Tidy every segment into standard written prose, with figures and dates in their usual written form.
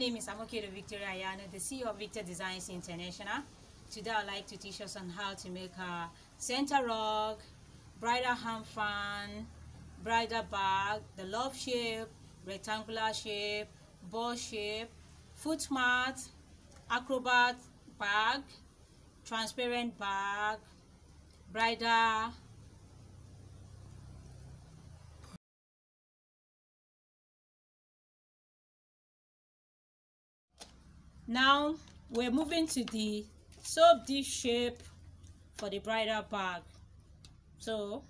name is Amokedo Victoria Ayano, the CEO of Victor Designs International. Today I'd like to teach us on how to make a center rug, bridal hand fan, bridal bag, the love shape, rectangular shape, ball shape, foot mat, acrobat bag, transparent bag, bridal. Now we're moving to the soap dish shape for the bridal bag. So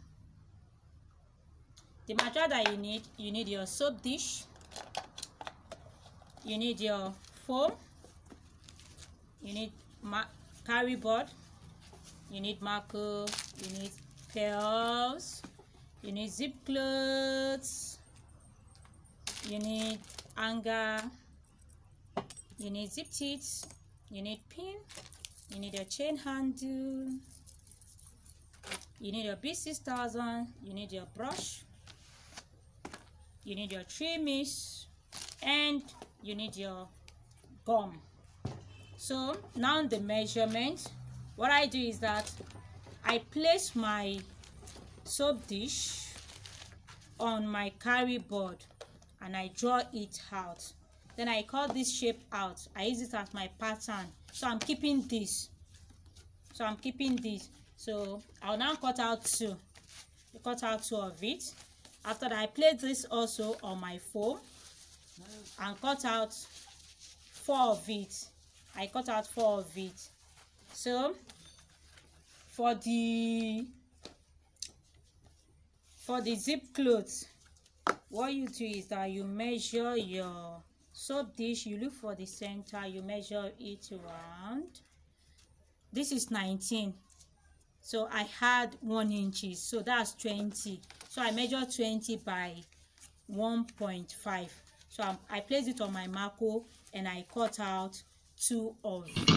the material that you need your soap dish, you need your foam, you need carry board, you need marker, you need pearls, you need zip clothes, you need hanger, you need zip teeth, you need pin, you need your chain handle, you need your B6000, you need your brush, you need your trimmings, and you need your gum. So now the measurement, what I do is that I place my soap dish on my carry board and I draw it out. Then I cut this shape out. I use it as my pattern. So I'm keeping this. So I'll now cut out two. Cut out two of it. After that, I place this also on my foam and cut out four of it. I cut out four of it. So for the zip clothes, what you do is that you measure your soap dish, you look for the center, you measure it around. This is 19, so I had 1 inch, so that's 20. So I measure 20 by 1.5. So I place it on my marker and I cut out 2 of it.